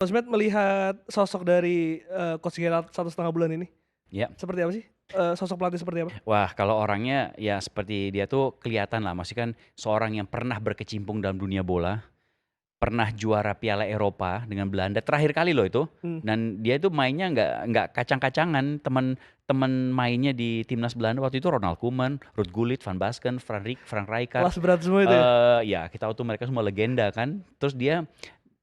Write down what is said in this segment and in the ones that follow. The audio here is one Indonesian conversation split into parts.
Mas Matt melihat sosok dari, Coach Gerrard 1,5 bulan ini, Ya. seperti apa sih? Sosok pelatih seperti apa? Wah, kalau orangnya ya seperti dia tuh kelihatan lah, maksudnya kan seorang yang pernah berkecimpung dalam dunia bola, pernah juara Piala Eropa dengan Belanda terakhir kali loh itu, Mmm, dan dia itu mainnya nggak kacang-kacangan. Teman mainnya di timnas Belanda waktu itu Ronald Koeman, Ruud Gullit, Van Basten, Frank Rijkaard, kelas berat semua itu ya? ya kita tahu tuh mereka semua legenda kan. Terus dia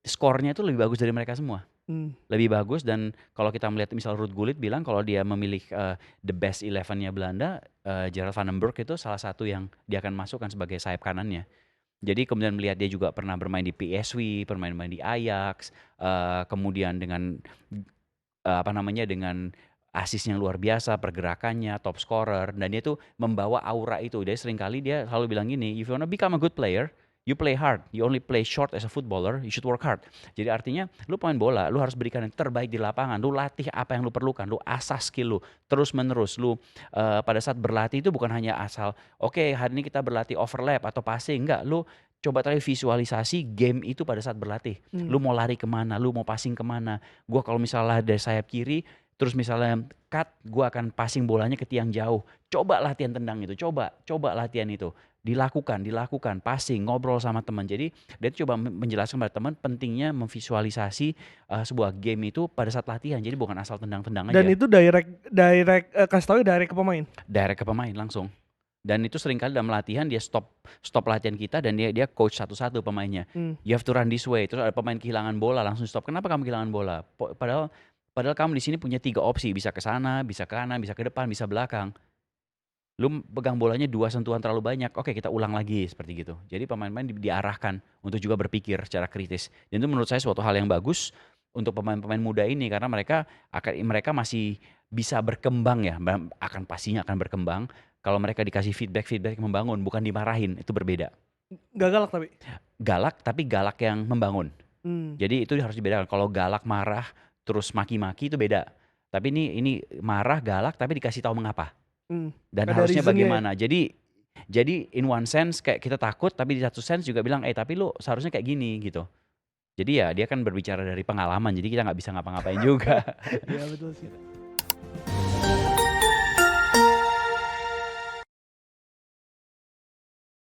skornya tuh lebih bagus dari mereka semua. Mmm, Lebih bagus, dan kalau kita melihat misal Ruud Gullit bilang kalau dia memilih, the best 11-nya Belanda, Gerard van den Berg itu salah satu yang dia akan masukkan sebagai sayap kanannya. Jadi kemudian melihat dia juga pernah bermain di PSV, bermain-main di Ajax, kemudian dengan, apa namanya, dengan asis yang luar biasa, pergerakannya, top scorer, dan dia tuh membawa aura itu. Dia seringkali dia selalu bilang gini, "If you wanna become a good player, you play hard. You only play short as a footballer, you should work hard." Jadi artinya lu pemain bola, lu harus berikan yang terbaik di lapangan. Lu latih apa yang lu perlukan, lu asah skill lu terus-menerus. Lu, pada saat berlatih itu bukan hanya asal, "Oke, hari ini kita berlatih overlap atau passing." Enggak, lu coba tadi visualisasi game itu pada saat berlatih. mmm, Lu mau lari kemana, lu mau passing kemana. Gua kalau misalnya dari sayap kiri, terus misalnya cut, gua akan passing bolanya ke tiang jauh. Coba latihan tendang itu, coba latihan itu. Dilakukan, passing, ngobrol sama teman. Jadi dia tuh coba menjelaskan pada teman pentingnya memvisualisasi, sebuah game itu pada saat latihan. Jadi bukan asal tendang-tendang dan aja, itu direct direct, kasih taunya direct ke pemain? direct ke pemain langsung. Dan itu seringkali dalam latihan dia stop stop latihan kita, dan dia coach satu-satu pemainnya. Mmm, "You have to run this way." Terus ada pemain kehilangan bola langsung stop, "Kenapa kamu kehilangan bola?" Padahal padahal kamu di sini punya 3 opsi, bisa ke sana, bisa ke kanan, bisa ke depan, bisa belakang. Lu pegang bolanya 2 sentuhan terlalu banyak, oke kita ulang lagi, seperti gitu. Jadi pemain-pemain diarahkan untuk juga berpikir secara kritis. Dan itu menurut saya suatu hal yang bagus untuk pemain-pemain muda ini, karena mereka masih bisa berkembang ya, pastinya akan berkembang kalau mereka dikasih feedback yang membangun, bukan dimarahin, itu berbeda. nggak galak tapi? Galak, tapi galak yang membangun. Mmm, Jadi itu harus dibedakan, kalau galak marah terus maki-maki itu beda. Tapi ini marah, galak, tapi dikasih tahu mengapa. mmm, Dan ada harusnya reason-nya ya? bagaimana. Jadi in one sense kayak kita takut, tapi di satu sense juga bilang, tapi lu seharusnya kayak gini," gitu. Jadi ya dia kan berbicara dari pengalaman, jadi kita nggak bisa ngapa-ngapain juga. Iya betul sih.